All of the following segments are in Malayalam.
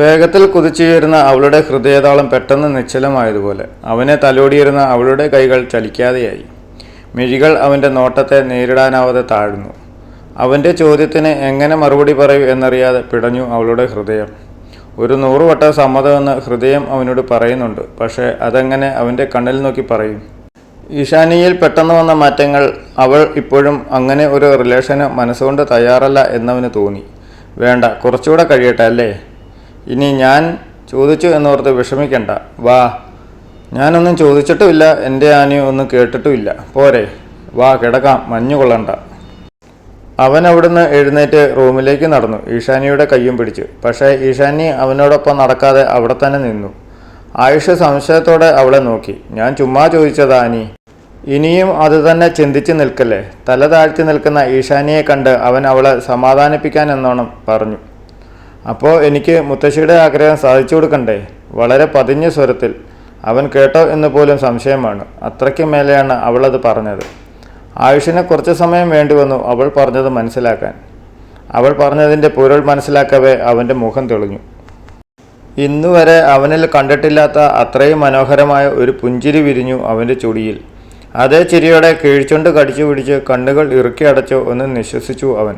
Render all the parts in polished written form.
വേഗത്തിൽ കുതിച്ചുയരുന്ന അവളുടെ ഹൃദയതാളം പെട്ടെന്ന് നിശ്ചലമായതുപോലെ അവനെ തലോടിയിരുന്ന അവളുടെ കൈകൾ ചലിക്കാതെയായി. മിഴികൾ അവൻ്റെ നോട്ടത്തെ നേരിടാനാവാതെ താഴ്ന്നു. അവൻ്റെ ചോദ്യത്തിന് എങ്ങനെ മറുപടി പറയൂ എന്നറിയാതെ പിടഞ്ഞു അവളുടെ ഹൃദയം. 100 വട്ടം സമ്മതമെന്ന് ഹൃദയം അവനോട് പറയുന്നുണ്ട്. പക്ഷേ അതെങ്ങനെ അവൻ്റെ കണ്ണിൽ നോക്കി പറയും? ഈശാനിയിൽ പെട്ടെന്ന് വന്ന മാറ്റങ്ങൾ അവൾ ഇപ്പോഴും അങ്ങനെ ഒരു റിലേഷന് മനസ്സുകൊണ്ട് തയ്യാറല്ല എന്നവന് തോന്നി. വേണ്ട, കുറച്ചുകൂടെ കഴിയട്ടെ അല്ലേ? ഇനി ഞാൻ ചോദിച്ചു എന്നോർത്ത് വിഷമിക്കണ്ട. വാ. ഞാനൊന്നും ചോദിച്ചിട്ടുമില്ല, എൻ്റെ ആനി ഒന്നും കേട്ടിട്ടുമില്ല. പോരെ, വാ കിടക്കാം, മഞ്ഞു കൊള്ളണ്ട. അവൻ അവിടുന്ന് എഴുന്നേറ്റ് റൂമിലേക്ക് നടന്നു, ഈശാനിയുടെ കയ്യും പിടിച്ച്. പക്ഷേ ഈശാനി അവനോടൊപ്പം നടക്കാതെ അവിടെ തന്നെ നിന്നു. ആയുഷ് സംശയത്തോടെ അവളെ നോക്കി. ഞാൻ ചുമ്മാ ചോദിച്ചതാ ആനി. ഇനിയും അത് തന്നെ ചിന്തിച്ച് നിൽക്കല്ലേ? തല താഴ്ത്തി നിൽക്കുന്ന ഈശാനിയെ കണ്ട് അവൻ അവളെ സമാധാനിപ്പിക്കാൻ എന്നോണം പറഞ്ഞു. അപ്പോൾ എനിക്ക് മുത്തശ്ശിയുടെ ആഗ്രഹം സാധിച്ചു കൊടുക്കണ്ടേ? വളരെ പതിഞ്ഞ സ്വരത്തിൽ. അവൻ കേട്ടോ എന്ന് പോലും സംശയമാണ്. അത്രയ്ക്ക് മേലെയാണ് അവളത് പറഞ്ഞത്. ആയുഷിന് കുറച്ച് സമയം വേണ്ടി വന്നു അവൾ പറഞ്ഞത് മനസ്സിലാക്കാൻ. അവൾ പറഞ്ഞതിൻ്റെ പൊരുൾ മനസ്സിലാക്കവേ അവൻ്റെ മുഖം തെളിഞ്ഞു. ഇന്നുവരെ അവനിൽ കണ്ടിട്ടില്ലാത്ത അത്രയും മനോഹരമായ ഒരു പുഞ്ചിരി വിരിഞ്ഞു അവൻ്റെ ചുടിയിൽ. അതേ ചിരിയോടെ കീഴ്ച്ചുണ്ട് കടിച്ചു പിടിച്ച് കണ്ണുകൾ ഇറുക്കി അടച്ചോ എന്ന് നിശ്വസിച്ചു അവൻ.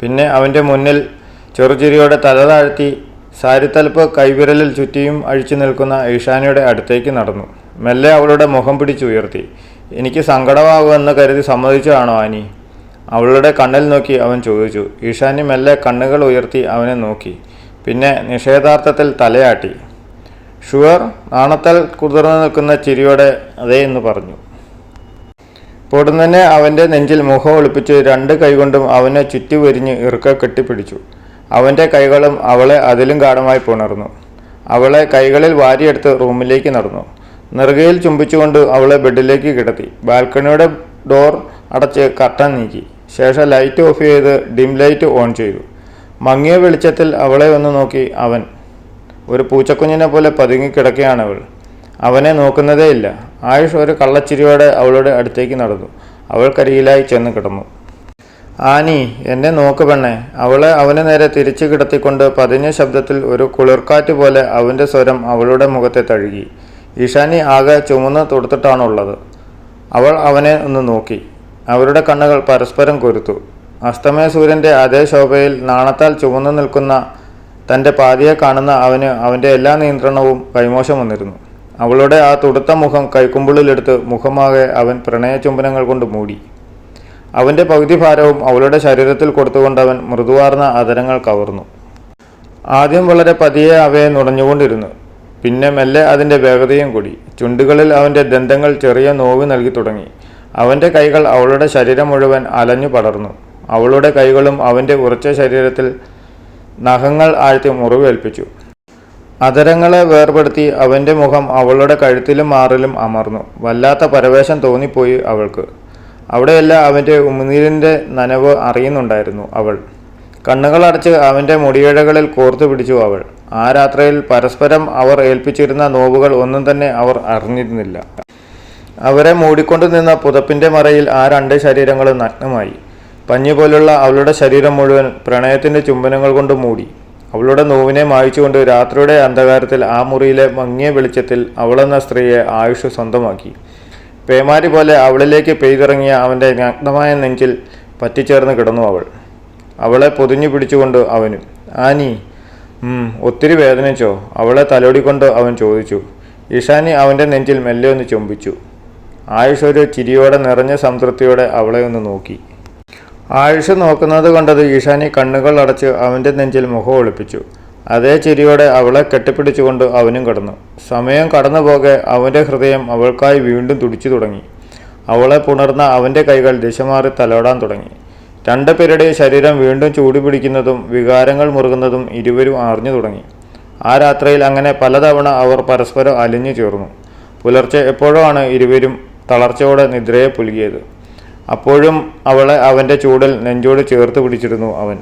പിന്നെ അവൻ്റെ മുന്നിൽ ചെറുചിരിയോടെ തല താഴ്ത്തി സാരിത്തലപ്പ് കൈവിരലിൽ ചുറ്റിയും അഴിച്ചു നിൽക്കുന്ന ഈശാനിയുടെ അടുത്തേക്ക് നടന്നു. മെല്ലെ അവളുടെ മുഖം പിടിച്ചുയർത്തി. എനിക്ക് സങ്കടമാകുമെന്ന് കരുതി സമ്മതിച്ചതാണോ ആനി? അവളുടെ കണ്ണിൽ നോക്കി അവൻ ചോദിച്ചു. ഈശാനി മെല്ലെ കണ്ണുകൾ ഉയർത്തി അവനെ നോക്കി. പിന്നെ നിഷേധാർത്ഥത്തിൽ തലയാട്ടി. ഷുവർ? നാണത്താൽ കുതിർന്നു നിൽക്കുന്ന ചിരിയോടെ അതേ എന്ന് പറഞ്ഞു. പൊടുന്നനെ അവൻ്റെ നെഞ്ചിൽ മുഖം ഒളിപ്പിച്ച് 2 കൈകൊണ്ടും അവനെ ചുറ്റി വരിഞ്ഞ് ഇറുക്കെ കെട്ടിപ്പിടിച്ചു. അവൻ്റെ കൈകളും അവളെ അതിലും ഗാഢമായി പുണർന്നു. അവളെ കൈകളിൽ വാരിയെടുത്ത് റൂമിലേക്ക് നടന്നു. നെറുകയിൽ ചുംബിച്ചുകൊണ്ട് അവളെ ബെഡിലേക്ക് കിടത്തി. ബാൽക്കണിയുടെ ഡോർ അടച്ച് കർട്ടൻ നീക്കി. ശേഷം ലൈറ്റ് ഓഫ് ചെയ്ത് ഡിം ലൈറ്റ് ഓൺ ചെയ്തു. മങ്ങിയ വെളിച്ചത്തിൽ അവളെ ഒന്ന് നോക്കി അവൻ. ഒരു പൂച്ചക്കുഞ്ഞിനെ പോലെ പതുങ്ങിക്കിടക്കുകയാണവൾ. അവനെ നോക്കുന്നതേയില്ല. ആയുഷ് ഒരു കള്ളച്ചിരിയോടെ അവളുടെ അടുത്തേക്ക് നടന്നു. അവൾ കരിയിലായി ചെന്ന് കിടന്നു. ആനി, എന്നെ നോക്ക് പെണ്ണേ. അവളെ അവന് നേരെ തിരിച്ചു കിടത്തിക്കൊണ്ട് പതിഞ്ഞ ശബ്ദത്തിൽ ഒരു കുളിർക്കാറ്റ് പോലെ അവൻ്റെ സ്വരം അവളുടെ മുഖത്തെ തഴുകി. ഈശാനി ആകെ ചുമന്ന് തൊടുത്തിട്ടാണുള്ളത്. അവൾ അവനെ ഒന്ന് നോക്കി. അവരുടെ കണ്ണുകൾ പരസ്പരം കൊരുത്തു. അസ്തമയ സൂര്യൻ്റെ അതേ ശോഭയിൽ നാണത്താൽ ചുമന്നു നിൽക്കുന്ന തൻ്റെ പാതിയെ കാണുന്ന അവന് അവൻ്റെ എല്ലാ നിയന്ത്രണവും കൈമോശം വന്നിരുന്നു. അവളുടെ ആ തുടുത്ത മുഖം കൈക്കുമ്പിളിലെടുത്ത് മുഖമാകെ അവൻ പ്രണയചുംബനങ്ങൾ കൊണ്ട് മൂടി. അവൻ്റെ പകുതി ഭാരവും അവളുടെ ശരീരത്തിൽ കൊടുത്തുകൊണ്ട് അവൻ മൃദുവാർന്ന അതരങ്ങൾ കവർന്നു. ആദ്യം വളരെ പതിയെ അവയെ നുണഞ്ഞുകൊണ്ടിരുന്നു. പിന്നെ മെല്ലെ അതിൻ്റെ വേഗതയും കൂടി. ചുണ്ടുകളിൽ അവൻ്റെ ദന്തങ്ങൾ ചെറിയ നോവ് നൽകി തുടങ്ങി. അവൻ്റെ കൈകൾ അവളുടെ ശരീരം മുഴുവൻ അലഞ്ഞു പടർന്നു. അവളുടെ കൈകളും അവൻ്റെ ഉറച്ച ശരീരത്തിൽ നഖങ്ങൾ ആഴ്ത്തി മുറിവേൽപ്പിച്ചു. അതരങ്ങളെ വേർപെടുത്തി അവൻ്റെ മുഖം അവളുടെ കഴുത്തിലും മാറിലും അമർന്നു. വല്ലാത്ത പരവേശം തോന്നിപ്പോയി അവൾക്ക്. അവിടെയെല്ലാം അവൻ്റെ ഉമിനീരിൻ്റെ നനവ് അറിയുന്നുണ്ടായിരുന്നു അവൾ. കണ്ണുകളടച്ച് അവൻ്റെ മുടിയിഴകളിൽ കോർത്തു പിടിച്ചു അവൾ. ആ രാത്രിയിൽ പരസ്പരം അവർ ഏൽപ്പിച്ചിരുന്ന നോവുകൾ ഒന്നും തന്നെ അവർ അറിഞ്ഞിരുന്നില്ല. അവരെ മൂടിക്കൊണ്ടു നിന്ന പുതപ്പിൻ്റെ മറയിൽ ആ 2 ശരീരങ്ങളും നഗ്നമായി. പഞ്ഞുപോലുള്ള അവളുടെ ശരീരം മുഴുവൻ പ്രണയത്തിൻ്റെ ചുംബനങ്ങൾ കൊണ്ട് മൂടി. അവളുടെ നോവിനെ മായ്ച്ചുകൊണ്ട് രാത്രിയുടെ അന്ധകാരത്തിൽ ആ മുറിയിലെ മങ്ങിയ വെളിച്ചത്തിൽ അവളെന്ന സ്ത്രീയെ ആയുഷ് സ്വന്തമാക്കി. പേമാരി പോലെ അവളിലേക്ക് പെയ്തിറങ്ങിയ അവൻ്റെ നഗ്നമായ നെഞ്ചിൽ പറ്റിച്ചേർന്ന് കിടന്നു അവൾ. അവളെ പൊതിഞ്ഞു പിടിച്ചുകൊണ്ട് അവനും. ആനി, ഒത്തിരി വേദനിച്ചോ? അവളെ തലോടിക്കൊണ്ട് അവൻ ചോദിച്ചു. ഈശാനി അവൻ്റെ നെഞ്ചിൽ മെല്ലെ ഒന്ന് ചുംബിച്ചു. ആയുഷ് ഒരു ചിരിയോടെ നിറഞ്ഞ സംതൃപ്തിയോടെ അവളെ ഒന്ന് നോക്കി. ആയുഷ് നോക്കുന്നത് കണ്ടത് ഈശാനി കണ്ണുകൾ അടച്ച് അവൻ്റെ നെഞ്ചിൽ മുഖം ഒളിപ്പിച്ചു. അതേ ചിരിയോടെ അവളെ കെട്ടിപ്പിടിച്ചുകൊണ്ട് അവനും കിടന്നു. സമയം കടന്നുപോകെ അവൻ്റെ ഹൃദയം അവൾക്കായി വീണ്ടും തുടിച്ചു തുടങ്ങി. അവളെ പുണർന്ന അവൻ്റെ കൈകൾ ദിശ മാറി തലോടാൻ തുടങ്ങി. 2 പേരുടെ ശരീരം വീണ്ടും ചൂടുപിടിക്കുന്നതും വികാരങ്ങൾ മുറുകുന്നതും ഇരുവരും അറിഞ്ഞു തുടങ്ങി. ആ രാത്രിയിൽ അങ്ങനെ പലതവണ അവർ പരസ്പരം അലിഞ്ഞു ചേർന്നു. പുലർച്ചെ എപ്പോഴോ ആണ് ഇരുവരും തളർച്ചയോടെ നിദ്രയെ പുലുകിയത്. അപ്പോഴും അവളെ അവൻ്റെ ചൂടിൽ നെഞ്ചോട് ചേർത്ത് പിടിച്ചിരുന്നു അവൻ.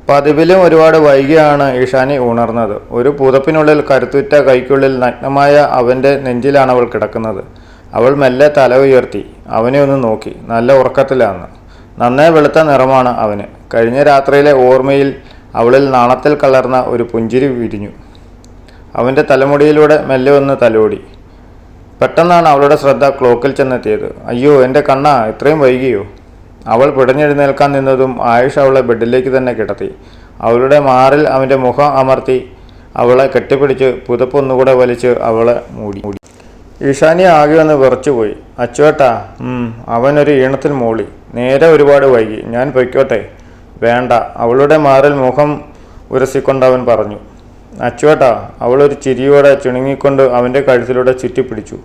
പതിവിലും ഒരുപാട് വൈകിയാണ് ഈശാനി ഉണർന്നത്. ഒരു പുതപ്പിനുള്ളിൽ കരുത്തുറ്റ കൈക്കുള്ളിൽ നഗ്നമായ അവൻ്റെ നെഞ്ചിലാണ് അവൾ കിടക്കുന്നത്. അവൾ മെല്ലെ തല ഉയർത്തി അവനെ ഒന്ന് നോക്കി. നല്ല ഉറക്കത്തിലാണ്. നന്നേ വെളുത്ത നിറമാണ് അവന്. കഴിഞ്ഞ രാത്രിയിലെ ഓർമ്മയിൽ അവളിൽ നാണത്തിൽ കലർന്ന ഒരു പുഞ്ചിരി വിരിഞ്ഞു. അവൻ്റെ തലമുടിയിലൂടെ മെല്ലെ ഒന്ന് തലോടി. പെട്ടെന്നാണ് അവളുടെ ശ്രദ്ധ ക്ലോക്കിൽ ചെന്നെത്തിയത്. അയ്യോ, എൻ്റെ കണ്ണാ, ഇത്രയും വൈകിയോ? അവൾ പിടഞ്ഞെഴുന്നേൽക്കാൻ നിന്നതും ആയുഷ് അവളെ ബെഡിലേക്ക് തന്നെ കിടത്തി. അവളുടെ മാറിൽ അവൻ്റെ മുഖം അമർത്തി അവളെ കെട്ടിപ്പിടിച്ച് പുതപ്പൊന്നുകൂടെ വലിച്ച് അവളെ മൂടി. ഈശാനി ആകെ ഒന്ന് വിറച്ചുപോയി. അച്ചുവേട്ടാ. അവനൊരു ഈണത്തിൽ മൂളി. നേരെ ഒരുപാട് വൈകി, ഞാൻ പൊയ്ക്കോട്ടെ? വേണ്ട, അവളുടെ മാറിൽ മുഖം ഉരസിക്കൊണ്ട് അവൻ പറഞ്ഞു. അച്ചുവേട്ടാ. അവളൊരു ചിരിയോടെ ചുണുങ്ങിക്കൊണ്ട് അവൻ്റെ കഴുത്തിലൂടെ ചുറ്റിപ്പിടിച്ചു.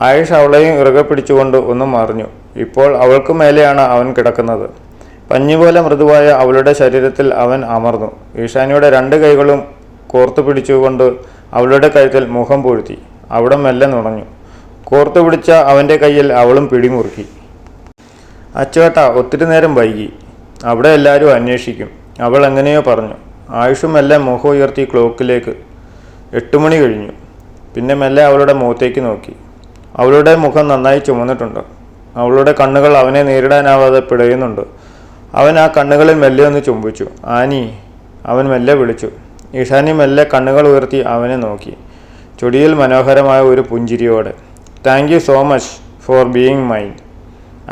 ആയുഷ് അവളെയും ഇറുകെ പിടിച്ചുകൊണ്ട് ഒന്നും മറിഞ്ഞു. ഇപ്പോൾ അവൾക്ക് മേലെയാണ് അവൻ കിടക്കുന്നത്. പഞ്ഞിപോലെ മൃദുവായ അവളുടെ ശരീരത്തിൽ അവൻ അമർന്നു. ഈശാനിയുടെ 2 കൈകളും കോർത്തു പിടിച്ചുകൊണ്ട് അവളുടെ കഴുത്തിൽ മുഖം പൂഴ്ത്തി. അവിടെ മെല്ലെ നുണഞ്ഞു. കോർത്തു പിടിച്ച അവൻ്റെ കയ്യിൽ അവളും പിടിമുറുക്കി. അച്ചുവേട്ടാ, ഒത്തിരി നേരം വൈകി. അവിടെ എല്ലാവരും അന്വേഷിക്കും, അവൾ എങ്ങനെയോ പറഞ്ഞു. ആയുഷ് മെല്ലെ മുഖം ഉയർത്തി ക്ലോക്കിലേക്ക്. 8 മണി കഴിഞ്ഞു. പിന്നെ മെല്ലെ അവളുടെ മുഖത്തേക്ക് നോക്കി. അവളുടെ മുഖം നന്നായി ചുമന്നിട്ടുണ്ട്. അവളുടെ കണ്ണുകൾ അവനെ നേരിടാനാവാതെ പിടയുന്നുണ്ട്. അവൻ ആ കണ്ണുകളിൽ മെല്ലെ ഒന്ന് ചുംബിച്ചു. ആനി, അവൻ മെല്ലെ വിളിച്ചു. ഈശാനി മെല്ലെ കണ്ണുകൾ ഉയർത്തി അവനെ നോക്കി, ചൊടിയിൽ മനോഹരമായ ഒരു പുഞ്ചിരിയോടെ. Thank you so much for being mine.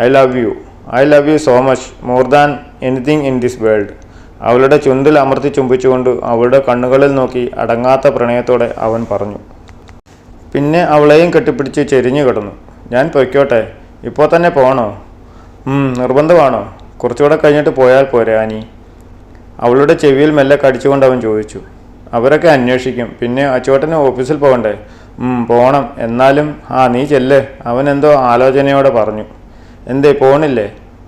I love you so much, more than anything in this world. അവളുടെ ചുണ്ടിൽ അമർത്തി ചുംബിച്ചുകൊണ്ട് അവളുടെ കണ്ണുകളിൽ നോക്കി അടങ്ങാത്ത പ്രണയത്തോടെ അവൻ പറഞ്ഞു. പിന്നെ അവളെയും കെട്ടിപ്പിടിച്ച് ചെരിഞ്ഞു കിടന്നു. ഞാൻ പൊയ്ക്കോട്ടെ? ഇപ്പോൾ തന്നെ പോകണോ? നിർബന്ധമാണോ? കുറച്ചുകൂടെ കഴിഞ്ഞിട്ട് പോയാൽ പോരെ ആനി? അവളുടെ ചെവിയിൽ മെല്ലെ കടിച്ചുകൊണ്ട് അവൻ ചോദിച്ചു. അവരൊക്കെ അന്വേഷിക്കും. പിന്നെ അച്ചുവേട്ടന് ഓഫീസിൽ പോകണ്ടേ? പോകണം. എന്നാലും നീ ചെല്ല്, അവൻ എന്തോ ആലോചനയോടെ പറഞ്ഞു. എന്തേ പോണില്ലേ?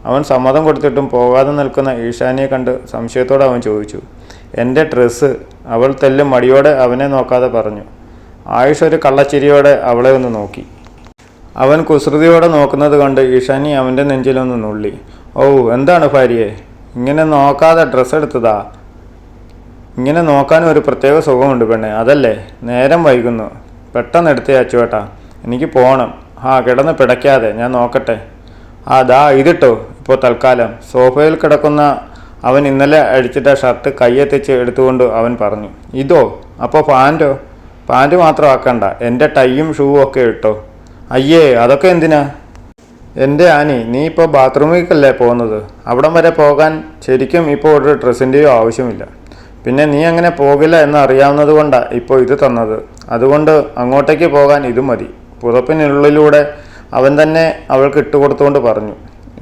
അവൻ സമ്മതം കൊടുത്തിട്ടും പോകാതെ നിൽക്കുന്ന ഈശാനിയെ കണ്ട് സംശയത്തോടെ അവൻ ചോദിച്ചു. എൻ്റെ ഡ്രസ്സ്. അവൾ തെല്ലും മടിയോടെ അവനെ നോക്കാതെ പറഞ്ഞു. ആയുഷ് ഒരു കള്ളച്ചിരിയോടെ അവളെ ഒന്ന് നോക്കി. അവൻ കുസൃതിയോടെ നോക്കുന്നത് കണ്ട് ഈശാനി അവൻ്റെ നെഞ്ചിലൊന്ന് നുള്ളി. ഓ, എന്താണ് ഭാര്യയെ ഇങ്ങനെ നോക്കാതെ ഡ്രസ്സ് എടുത്തതാ? ഇങ്ങനെ നോക്കാനും ഒരു പ്രത്യേക സുഖമുണ്ട് പെണ്ണെ, അതല്ലേ? നേരം വൈകുന്നു, പെട്ടെന്ന് എടുത്തേ അച്ചുവേട്ടാ, എനിക്ക് പോകണം. കിടന്ന് പിടയ്ക്കാതെ, ഞാൻ നോക്കട്ടെ. ദാ ഇതിട്ടോ ഇപ്പോൾ തൽക്കാലം. സോഫയിൽ കിടക്കുന്ന അവൻ ഇന്നലെ അടിച്ചിട്ട ഷർട്ട് കയ്യെത്തിച്ച് എടുത്തുകൊണ്ട് അവൻ പറഞ്ഞു. ഇതോ? അപ്പോൾ പാൻറ്റോ? പാൻറ്റ് മാത്രം ആക്കണ്ട, എൻ്റെ ടൈയും ഷൂവും ഒക്കെ ഇട്ടോ. അയ്യേ, അതൊക്കെ എന്തിനാ? എൻ്റെ ആനി, നീ ഇപ്പോൾ ബാത്റൂമിലേക്കല്ലേ പോകുന്നത്? അവിടം വരെ പോകാൻ ശരിക്കും ഇപ്പോൾ ഒരു ഡ്രസ്സിൻ്റെയോ ആവശ്യമില്ല. പിന്നെ നീ അങ്ങനെ പോകില്ല എന്നറിയാവുന്നത് കൊണ്ടാണ് ഇപ്പോൾ ഇത് തന്നത്. അതുകൊണ്ട് അങ്ങോട്ടേക്ക് പോകാൻ ഇത് മതി. പുതപ്പിനുള്ളിലൂടെ അവൻ തന്നെ അവൾക്ക് ഇട്ടുകൊടുത്തുകൊണ്ട് പറഞ്ഞു.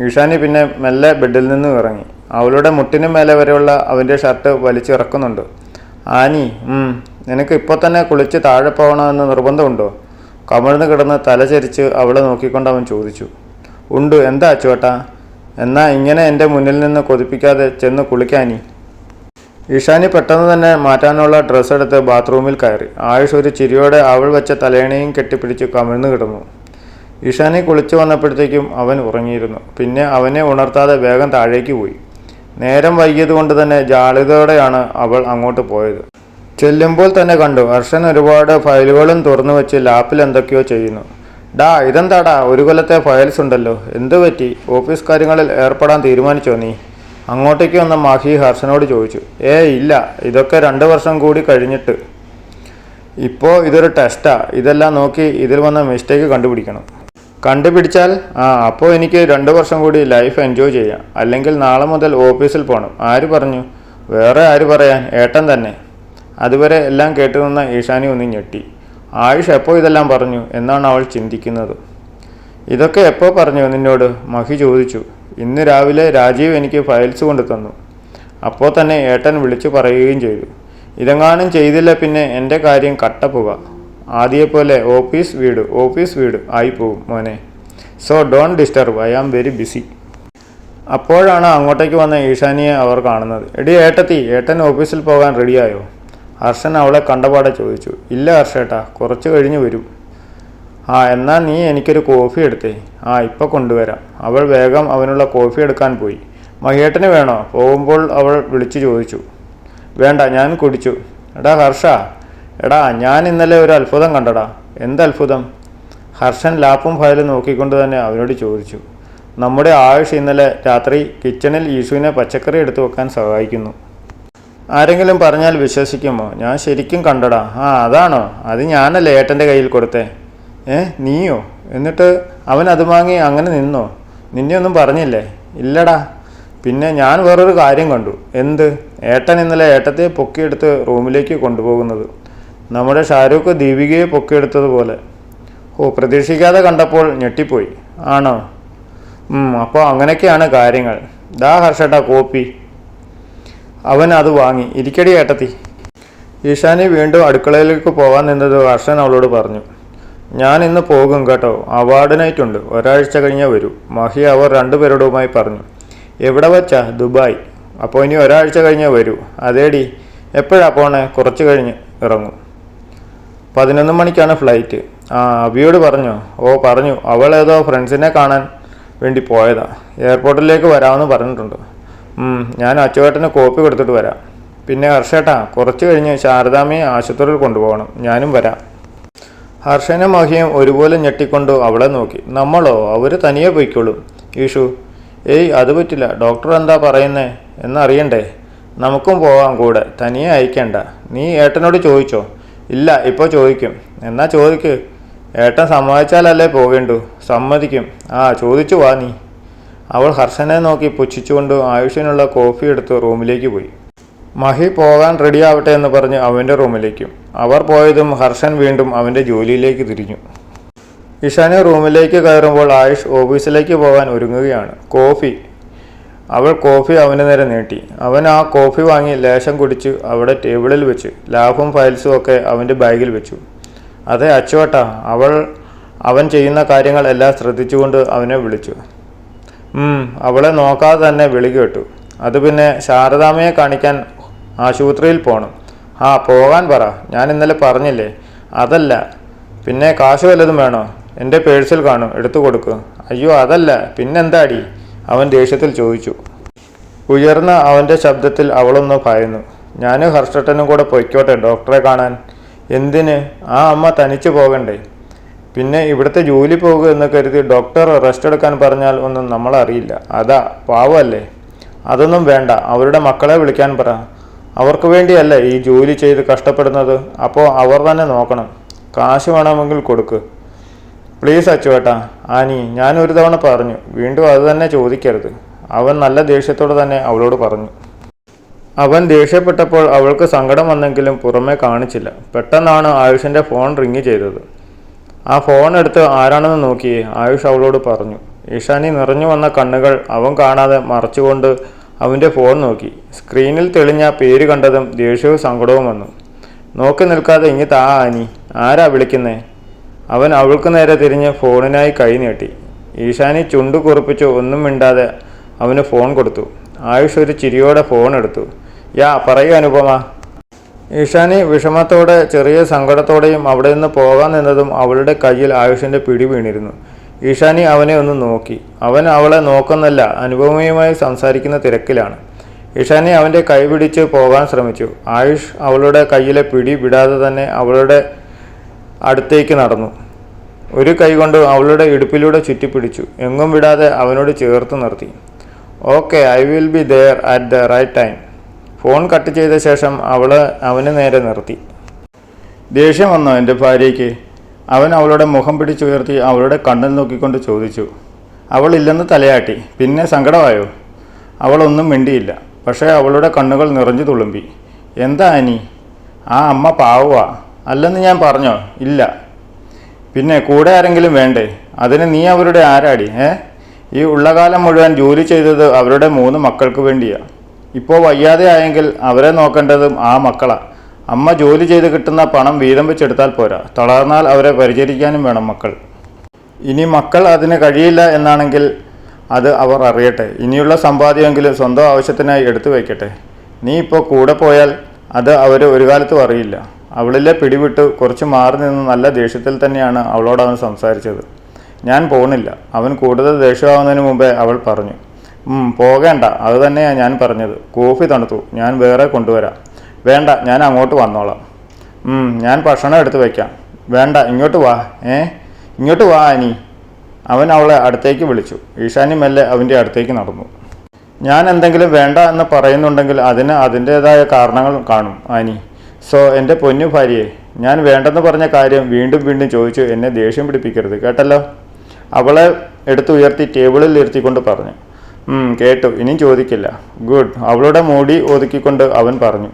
ഈശാനി പിന്നെ മെല്ലെ ബെഡിൽ നിന്ന് ഇറങ്ങി. അവളുടെ മുട്ടിന് മേലെ വരെയുള്ള അവൻ്റെ ഷർട്ട് വലിച്ചിറക്കുന്നുണ്ട്. ആനി, നിനക്ക് ഇപ്പോൾ തന്നെ കുളിച്ച് താഴെ പോകണമെന്ന് നിർബന്ധമുണ്ടോ? കമിഴ്ന്ന് കിടന്ന് തലചരിച്ച് അവളെ നോക്കിക്കൊണ്ട് അവൻ ചോദിച്ചു. ഉണ്ട്. എന്താ അച്ചുവേട്ടാ? എന്നാ ഇങ്ങനെ എൻ്റെ മുന്നിൽ നിന്ന് കൊതിപ്പിക്കാതെ ചെന്ന് കുളിക്കാനി. ഈശാനി പെട്ടെന്ന് തന്നെ മാറ്റാനുള്ള ഡ്രസ്സ് എടുത്ത് ബാത്റൂമിൽ കയറി. ആയുഷ് ഒരു ചിരിയോടെ അവൾ വെച്ച തലേണയും കെട്ടിപ്പിടിച്ച് കമിഴ്ന്ന് കിടന്നു. ഈശാനി കുളിച്ചു വന്നപ്പോഴത്തേക്കും അവൻ ഉറങ്ങിയിരുന്നു. പിന്നെ അവനെ ഉണർത്താതെ വേഗം താഴേക്ക് പോയി. നേരം വൈകിയത് കൊണ്ട് തന്നെ ജാളിതയോടെയാണ് അവൾ അങ്ങോട്ട് പോയത്. ചെല്ലുമ്പോൾ തന്നെ കണ്ടു ഹർഷൻ ഒരുപാട് ഫയലുകളും തുറന്നു വെച്ച് ലാപ്പിൽ എന്തൊക്കെയോ ചെയ്യുന്നു. ഇതെന്താടാ, ഒരു കൊല്ലത്തെ ഫയൽസ് ഉണ്ടല്ലോ, എന്തു പറ്റി? ഓഫീസ് കാര്യങ്ങളിൽ ഏർപ്പെടാൻ തീരുമാനിച്ചോ നീ? അങ്ങോട്ടേക്ക് വന്ന മാഹി ഹർഷനോട് ചോദിച്ചു. ഇല്ല, ഇതൊക്കെ 2 വർഷം കൂടി കഴിഞ്ഞിട്ട്. ഇപ്പോൾ ഇതൊരു ടെസ്റ്റാ. ഇതെല്ലാം നോക്കി ഇതിൽ വന്ന മിസ്റ്റേക്ക് കണ്ടുപിടിക്കണം. കണ്ടുപിടിച്ചാൽ അപ്പോൾ എനിക്ക് 2 വർഷം കൂടി ലൈഫ് എൻജോയ് ചെയ്യാം. അല്ലെങ്കിൽ നാളെ മുതൽ ഓഫീസിൽ പോകണം. ആര് പറഞ്ഞു? വേറെ ആര് പറയാൻ, ഏട്ടൻ തന്നെ. അതുവരെ എല്ലാം കേട്ടു നിന്ന ഈശാനി ഒന്ന് ഞെട്ടി. ആയുഷ് എപ്പോൾ ഇതെല്ലാം പറഞ്ഞു എന്നാണ് അവൾ ചിന്തിക്കുന്നത്. ഇതൊക്കെ എപ്പോൾ പറഞ്ഞു നിന്നോട്? മഹി ചോദിച്ചു. ഇന്ന് രാവിലെ രാജീവ് എനിക്ക് ഫയൽസ് കൊണ്ടു തന്നു. അപ്പോൾ തന്നെ ഏട്ടൻ വിളിച്ചു പറയുകയും ചെയ്തു. ഇതെങ്ങാനും ചെയ്തില്ല പിന്നെ എൻ്റെ കാര്യം കട്ടപ്പുക. ആദ്യപോലെ ഓഫീസ് വീട് ആയിപ്പോവും മോനെ. So don't disturb, I am very busy. അപ്പോഴാണ് അങ്ങോട്ടേക്ക് വന്ന ഈശാനിയെ അവർ കാണുന്നത്. എടി ഏട്ടത്തി, ഏട്ടൻ ഓഫീസിൽ പോകാൻ റെഡിയായോ? ഹർഷൻ അവളെ കണ്ടപാടെ ചോദിച്ചു. ഇല്ല ഹർഷേട്ടാ, കുറച്ച് കഴിഞ്ഞ് വരും. എന്നാൽ നീ എനിക്കൊരു കോഫി എടുത്തേ. ഇപ്പോൾ കൊണ്ടുവരാം. അവൾ വേഗം അവനുള്ള കോഫി എടുക്കാൻ പോയി. മഹിയേട്ടന് വേണോ? പോകുമ്പോൾ അവൾ വിളിച്ചു ചോദിച്ചു. വേണ്ട, ഞാൻ കുടിച്ചു. എടാ ഹർഷ, ഞാൻ ഇന്നലെ ഒരു അത്ഭുതം കണ്ടടാ. എന്തത്ഭുതം? ഹർഷൻ ലാപ്പും ഫയലും നോക്കിക്കൊണ്ട് തന്നെ അവനോട് ചോദിച്ചു. നമ്മുടെ ആയുഷ് ഇന്നലെ രാത്രി കിച്ചണിൽ ഈശുവിനെ പച്ചക്കറി എടുത്തു വെക്കാൻ സഹായിക്കുന്നു. ആരെങ്കിലും പറഞ്ഞാൽ വിശ്വസിക്കുമോ? ഞാൻ ശരിക്കും കണ്ടടാ. ആ അതാണോ? അത് ഞാനല്ലേ ഏട്ടൻ്റെ കയ്യിൽ കൊടുത്തേ. നീയോ? എന്നിട്ട് അവൻ അത് വാങ്ങി അങ്ങനെ നിന്നോ? നിന്നെ ഒന്നും പറഞ്ഞില്ലേ? ഇല്ലടാ. പിന്നെ ഞാൻ വേറൊരു കാര്യം കണ്ടു. എന്ത്? ഏട്ടൻ ഇന്നലെ ഏട്ടത്തെ പൊക്കിയെടുത്ത് റൂമിലേക്ക് കൊണ്ടുപോകുന്നത്. നമ്മുടെ ഷാരൂഖ് ദീപികയെ പൊക്കിയെടുത്തതുപോലെ. പ്രതീക്ഷിക്കാതെ കണ്ടപ്പോൾ ഞെട്ടിപ്പോയി. ആണോ? അപ്പോൾ അങ്ങനെയൊക്കെയാണ് കാര്യങ്ങൾ. ദാ ഹർഷേട്ടാ കോപ്പി. അവൻ അത് വാങ്ങി. ഇരിക്കടി ഏട്ടത്തി. ഈശാനി വീണ്ടും അടുക്കളയിലേക്ക് പോകാൻ നിന്നത് ഹർഷൻ അവളോട് പറഞ്ഞു. ഞാൻ ഇന്ന് പോകും കേട്ടോ. അവാർഡ് നൈറ്റ് ഉണ്ട്. ഒരാഴ്ച കഴിഞ്ഞേ വരൂ. മഹി അവർ രണ്ടുപേരോടുമായി പറഞ്ഞു. എവിടെ വച്ചാ? ദുബായ്. അപ്പോൾ ഇനി ഒരാഴ്ച കഴിഞ്ഞേ വരൂ. അതേടി. എപ്പോഴാ പോണേ? കുറച്ച് കഴിഞ്ഞ് ഇറങ്ങും. 11 മണിക്കാണ് ഫ്ലൈറ്റ്. അബിയോട് പറഞ്ഞോ? പറഞ്ഞു. അവൾ ഏതോ ഫ്രണ്ട്സിനെ കാണാൻ വേണ്ടി പോയതാ. എയർപോർട്ടിലേക്ക് വരാമെന്ന് പറഞ്ഞിട്ടുണ്ട്. ഞാൻ അച്ചുവേട്ടന് കോപ്പി കൊടുത്തിട്ട് വരാം. പിന്നെ ഹർഷേട്ടാ, കുറച്ച് കഴിഞ്ഞ് ശാരദാമ്മയെ ആശുപത്രിയിൽ കൊണ്ടുപോകണം. ഞാനും വരാം. ഹർഷനും മഹിയും ഒരുപോലെ ഞെട്ടിക്കൊണ്ട് അവളെ നോക്കി. നമ്മളോ? അവർ തനിയെ പോയിക്കോളും. ഈഷു, അത് പറ്റില്ല. ഡോക്ടർ എന്താ പറയുന്നേ എന്നറിയണ്ടേ? നമുക്കും പോവാം കൂടെ. തനിയെ അയക്കണ്ട. നീ ഏട്ടനോട് ചോദിച്ചോ? ഇല്ല, ഇപ്പോൾ ചോദിക്കും. എന്നാ ചോദിക്ക്. ഏട്ടൻ സമ്മതിച്ചാലല്ലേ പോകേണ്ടു. സമ്മതിക്കും. ചോദിച്ചു വാ നീ. അവൾ ഹർഷനെ നോക്കി പുച്ഛിച്ചുകൊണ്ട് ആയുഷിനുള്ള കോഫി എടുത്ത് റൂമിലേക്ക് പോയി. മഹി പോകാൻ റെഡിയാവട്ടെ എന്ന് പറഞ്ഞ് അവൻ്റെ റൂമിലേക്കും. അവർ പോയതും ഹർഷൻ വീണ്ടും അവൻ്റെ ജോലിയിലേക്ക് തിരിഞ്ഞു. ഇഷാനി റൂമിലേക്ക് കയറുമ്പോൾ ആയുഷ് ഓഫീസിലേക്ക് പോകാൻ ഒരുങ്ങുകയാണ്. കോഫി. അവൾ കോഫി അവന് നേരെ നീട്ടി. അവൻ ആ കോഫി വാങ്ങി ലേശം കുടിച്ച് അവിടെ ടേബിളിൽ വെച്ച് ലാഭും ഫയൽസും ഒക്കെ അവൻ്റെ ബാഗിൽ വെച്ചു. അതെ അച്ചുവേട്ടാ. അവൻ ചെയ്യുന്ന കാര്യങ്ങൾ എല്ലാം ശ്രദ്ധിച്ചുകൊണ്ട് അവനെ വിളിച്ചു. അവളെ നോക്കാതെ തന്നെ വിളി കേട്ടു. അത് പിന്നെ ശാരദാമ്മയെ കാണിക്കാൻ ആശുപത്രിയിൽ പോകണം. പോകാൻ പറ. ഞാൻ ഇന്നലെ പറഞ്ഞില്ലേ? അതല്ല. പിന്നെ കാശ് വല്ലതും വേണോ? എൻ്റെ പേഴ്സിൽ കാണും, എടുത്തു കൊടുക്കുക. അയ്യോ അതല്ല. പിന്നെന്താടി? അവൻ ദേഷ്യത്തിൽ ചോദിച്ചു. ഉയർന്ന അവൻ്റെ ശബ്ദത്തിൽ അവളൊന്ന് ഭയന്നു. ഞാൻ ഹർഷട്ടനും കൂടെ പൊയ്ക്കോട്ടെ ഡോക്ടറെ കാണാൻ. എന്തിന്? അമ്മ തനിച്ച് പോകണ്ടേ? പിന്നെ ഇവിടുത്തെ ജോലി പോകുക എന്ന് കരുതി ഡോക്ടർ റെസ്റ്റ് എടുക്കാൻ പറഞ്ഞാൽ ഒന്നും നമ്മളറിയില്ല. അതാ, പാവമല്ലേ. അതൊന്നും വേണ്ട. അവരുടെ മക്കളെ വിളിക്കാൻ പറ. അവർക്ക് വേണ്ടിയല്ലേ ഈ ജോലി ചെയ്ത് കഷ്ടപ്പെടുന്നത്. അപ്പോൾ അവർ തന്നെ നോക്കണം. കാശ് വേണമെങ്കിൽ കൊടുക്ക്. പ്ലീസ് അച്ചുവേട്ടാ. ആനി, ഞാൻ ഒരു തവണ പറഞ്ഞു. വീണ്ടും അത് തന്നെ ചോദിക്കരുത്. അവൻ നല്ല ദേഷ്യത്തോടെ തന്നെ അവളോട് പറഞ്ഞു. അവൻ ദേഷ്യപ്പെട്ടപ്പോൾ അവൾക്ക് സങ്കടം വന്നെങ്കിലും പുറമേ കാണിച്ചില്ല. പെട്ടെന്നാണ് ആയുഷിൻ്റെ ഫോൺ റിങ് ചെയ്തത്. ആ ഫോൺ എടുത്ത് ആരാണെന്ന് നോക്കിയേ ആയുഷ് അവളോട് പറഞ്ഞു. ഈശാനി നിറഞ്ഞു വന്ന കണ്ണുകൾ അവൻ കാണാതെ മറച്ചുകൊണ്ട് അവൻ്റെ ഫോൺ നോക്കി. സ്ക്രീനിൽ തെളിഞ്ഞ പേര് കണ്ടതും ദേഷ്യവും സങ്കടവും വന്നു. നോക്കി നിൽക്കാതെ ഇങ്ങ് താ ആനി. ആരാ വിളിക്കുന്നേ? അവൻ അവൾക്ക് നേരെ തിരിഞ്ഞ് ഫോണിനായി കൈ നീട്ടി. ഈശാനി ചുണ്ടു കുറിപ്പിച്ച് ഒന്നും മിണ്ടാതെ അവന് ഫോൺ കൊടുത്തു. ആയുഷ് ഒരു ചിരിയോടെ ഫോൺ എടുത്തു. പറയൂ അനുപമ. ഈശാനി വിഷമത്തോടെ ചെറിയ സങ്കടത്തോടെയും അവിടെ നിന്ന് പോകാൻ നിന്നതും അവളുടെ കയ്യിൽ ആയുഷിൻ്റെ പിടി വീണിരുന്നു. ഈശാനി അവനെ ഒന്ന് നോക്കി. അവൻ അവളെ നോക്കുന്നല്ല, അനുപമയുമായി സംസാരിക്കുന്ന തിരക്കിലാണ്. ഈശാനി അവൻ്റെ കൈ പിടിച്ച് പോകാൻ ശ്രമിച്ചു. ആയുഷ് അവളുടെ കയ്യിലെ പിടി വിടാതെ തന്നെ അവളുടെ അടുത്തേക്ക് നടന്നു. ഒരു കൈ കൊണ്ട് അവളുടെ ഇടുപ്പിലൂടെ ചുറ്റിപ്പിടിച്ചു. എങ്ങും വിടാതെ അവനോട് ചേർത്ത് നിർത്തി. Okay, I will be there at the right time. Phone cut ചെയ്ത ശേഷം അവന് നേരെ നിർത്തി. ദേഷ്യം വന്നോ എൻ്റെ ഭാര്യയ്ക്ക്? അവൻ അവളുടെ മുഖം പിടിച്ചുയർത്തി അവളുടെ കണ്ണിൽ നോക്കിക്കൊണ്ട് ചോദിച്ചു. അവൾ ഇല്ലെന്ന് തലയാട്ടി. പിന്നെ സങ്കടമായോ? അവളൊന്നും മിണ്ടിയില്ല. പക്ഷേ അവളുടെ കണ്ണുകൾ നിറഞ്ഞു തുളുമ്പി. എന്താ അനി? അമ്മ പാവുക. അല്ലെന്ന് ഞാൻ പറഞ്ഞോ? ഇല്ല. പിന്നെ കൂടെ ആരെങ്കിലും വേണ്ടേ? അതിന് നീ അവരുടെ ആരാടി? ഈ ഉള്ളകാലം മുഴുവൻ ജോലി ചെയ്തത് അവരുടെ 3 മക്കൾക്ക് വേണ്ടിയാണ്. ഇപ്പോൾ വയ്യാതെ ആയെങ്കിൽ അവരെ നോക്കേണ്ടതും ആ മക്കളാണ്. അമ്മ ജോലി ചെയ്ത് കിട്ടുന്ന പണം വീതം വെച്ചെടുത്താൽ പോരാ. തളർന്നാൽ അവരെ പരിചരിക്കാനും വേണം മക്കൾ. ഇനി മക്കൾ അതിന് കഴിയില്ല എന്നാണെങ്കിൽ അത് അവർ അറിയട്ടെ. ഇനിയുള്ള സമ്പാദ്യമെങ്കിലും സ്വന്തം ആവശ്യത്തിനായി എടുത്തു വയ്ക്കട്ടെ. നീ ഇപ്പോൾ കൂടെ പോയാൽ അത് അവർ ഒരു കാലത്തും അറിയില്ല. അവളിലെ പിടിവിട്ട് കുറച്ച് മാറി നിന്ന് നല്ല ദേഷ്യത്തിൽ തന്നെയാണ് അവളോട് അവൻ സംസാരിച്ചത്. ഞാൻ പോണില്ല. അവൻ കൂടുതൽ ദേഷ്യമാവുന്നതിന് മുമ്പേ അവൾ പറഞ്ഞു. പോകേണ്ട. അത് തന്നെയാണ് ഞാൻ പറഞ്ഞത്. കോഫി തണുത്തു. ഞാൻ വേറെ കൊണ്ടുവരാം. വേണ്ട, ഞാൻ അങ്ങോട്ട് വന്നോളാം. ഞാൻ ഭക്ഷണം എടുത്ത് വയ്ക്കാം. വേണ്ട, ഇങ്ങോട്ട് വാ. ഇങ്ങോട്ട് വാ അനി. അവൻ അവളെ അടുത്തേക്ക് വിളിച്ചു. ഈശാനി മെല്ലെ അവൻ്റെ അടുത്തേക്ക് നടന്നു. ഞാൻ എന്തെങ്കിലും വേണ്ട എന്ന് പറയുന്നുണ്ടെങ്കിൽ അതിന് അതിൻ്റേതായ കാരണങ്ങൾ കാണും ആനി. സോ എൻ്റെ പൊന്നു ഭാര്യയെ, ഞാൻ വേണ്ടെന്ന് പറഞ്ഞ കാര്യം വീണ്ടും വീണ്ടും ചോദിച്ചു എന്നെ ദേഷ്യം പിടിപ്പിക്കരുത്, കേട്ടല്ലോ. അവളെ എടുത്തുയർത്തി ടേബിളിൽ ഇരുത്തിക്കൊണ്ട് പറഞ്ഞു. കേട്ടു, ഇനിയും ചോദിക്കില്ല. ഗുഡ്. അവളുടെ മുടി ഒതുക്കിക്കൊണ്ട് അവൻ പറഞ്ഞു.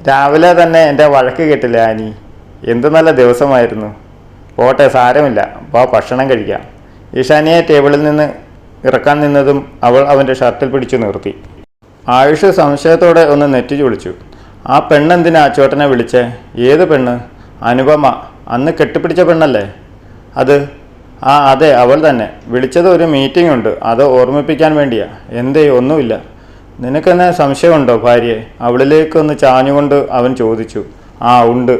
രാവിലെ തന്നെ എൻ്റെ വഴക്ക് കേട്ടില്ല ആനി. എന്ത് നല്ല ദിവസമായിരുന്നു. പോട്ടെ, സാരമില്ല, വാ ഭക്ഷണം കഴിക്കാം. ഈശാനിയെ ടേബിളിൽ നിന്ന് ഇറക്കാൻ നിന്നതും അവൾ അവൻ്റെ ഷർട്ടിൽ പിടിച്ചു നിർത്തി. ആയുഷ് സംശയത്തോടെ ഒന്ന് നെറ്റി ചുളിച്ചു. ആ പെണ്ണെന്തിനാ ചേട്ടനെ വിളിച്ചേ? ഏത് പെണ്ണ്? അനുപമ. അന്ന് കെട്ടിപ്പിടിച്ച പെണ്ണല്ലേ അത്? അതെ, അവൾ തന്നെ. വിളിച്ചത് ഒരു മീറ്റിംഗ് ഉണ്ട്, അത് ഓർമ്മിപ്പിക്കാൻ വേണ്ടിയാ. എന്തേ? ഒന്നുമില്ല. നിനക്കെന്നെ സംശയമുണ്ടോ ഭാര്യയെ? അവളിലേക്കൊന്ന് ചാഞ്ഞുകൊണ്ട് അവൻ ചോദിച്ചു. ഉണ്ട്.